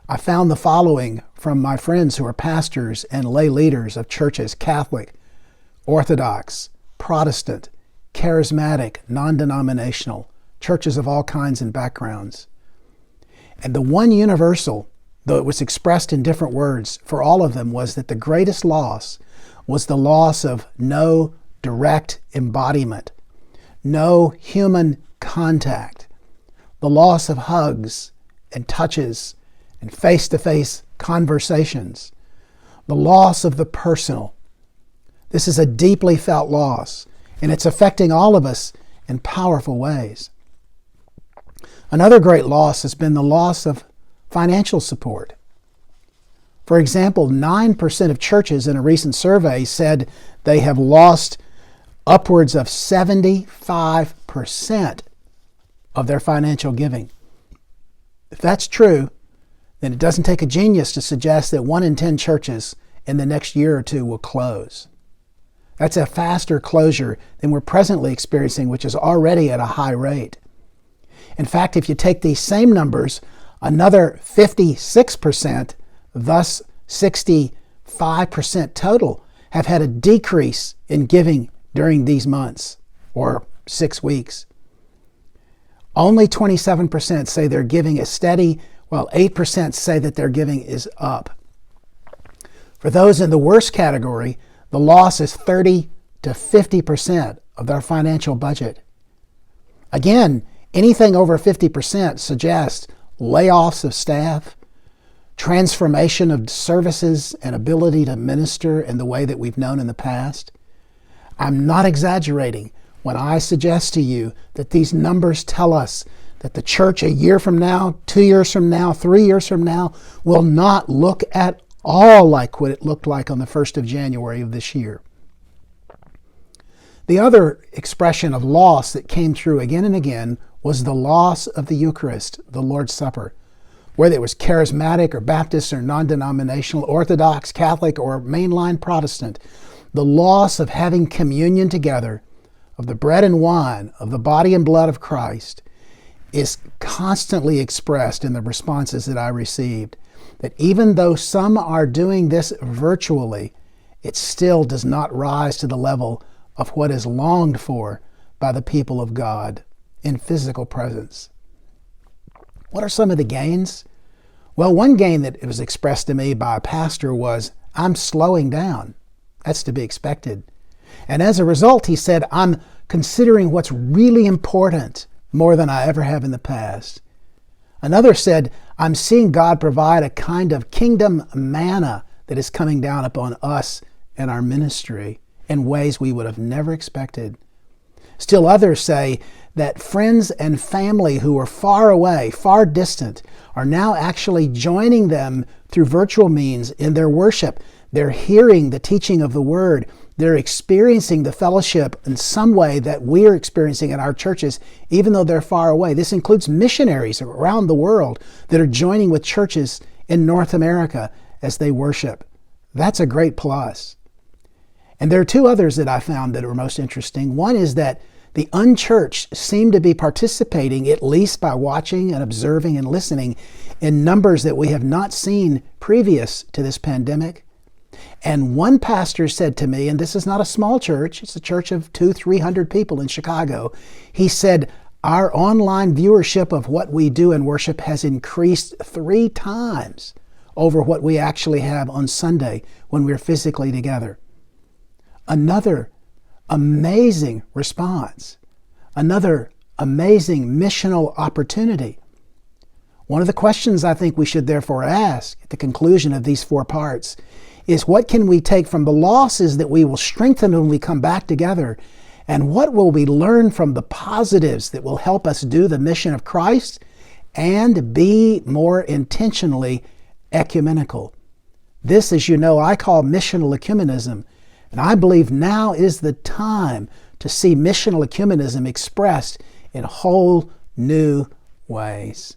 I found the following from my friends who are pastors and lay leaders of churches: Catholic, Orthodox, Protestant, charismatic, non-denominational, churches of all kinds and backgrounds. And the one universal, though it was expressed in different words for all of them, was that the greatest loss was the loss of no direct embodiment, no human contact, the loss of hugs and touches and face-to-face conversations, the loss of the personal. This is a deeply felt loss, and it's affecting all of us in powerful ways. Another great loss has been the loss of financial support. For example, 9% of churches in a recent survey said they have lost upwards of 75% of their financial giving. If that's true, then it doesn't take a genius to suggest that 1 in 10 churches in the next year or two will close. That's a faster closure than we're presently experiencing, which is already at a high rate. In fact, if you take these same numbers, another 56%, thus 65% total, have had a decrease in giving during these months, or 6 weeks. Only 27% say their giving is steady, while 8% say that their giving is up. For those in the worst category, the loss is 30 to 50% of their financial budget. Again, anything over 50% suggests layoffs of staff, transformation of services and ability to minister in the way that we've known in the past. I'm not exaggerating when I suggest to you that these numbers tell us that the church a year from now, 2 years from now, 3 years from now will not look at all like what it looked like on the 1st of January of this year. The other expression of loss that came through again and again was the loss of the Eucharist, the Lord's Supper. Whether it was charismatic or Baptist or non-denominational, Orthodox, Catholic, or mainline Protestant, the loss of having communion together, of the bread and wine, of the body and blood of Christ, is constantly expressed in the responses that I received. That even though some are doing this virtually, it still does not rise to the level of what is longed for by the people of God in physical presence. What are some of the gains? Well, one gain that was expressed to me by a pastor was, I'm slowing down. That's to be expected. And as a result, he said, I'm considering what's really important more than I ever have in the past. Another said, I'm seeing God provide a kind of kingdom manna that is coming down upon us and our ministry in ways we would have never expected. Still others say that friends and family who are far away, far distant, are now actually joining them through virtual means in their worship. They're hearing the teaching of the Word. They're experiencing the fellowship in some way that we're experiencing in our churches, even though they're far away. This includes missionaries around the world that are joining with churches in North America as they worship. That's a great plus. And there are two others that I found that are most interesting. One is that the unchurched seem to be participating, at least by watching and observing and listening, in numbers that we have not seen previous to this pandemic. And one pastor said to me, and this is not a small church, it's a church of 200-300 people in Chicago. He said, our online viewership of what we do in worship has increased 3 times over what we actually have on Sunday when we're physically together. Another amazing response, another amazing missional opportunity. One of the questions I think we should therefore ask at the conclusion of these 4 parts is, what can we take from the losses that we will strengthen when we come back together? And what will we learn from the positives that will help us do the mission of Christ and be more intentionally ecumenical? This, as you know, I call missional ecumenism. And I believe now is the time to see missional ecumenism expressed in whole new ways.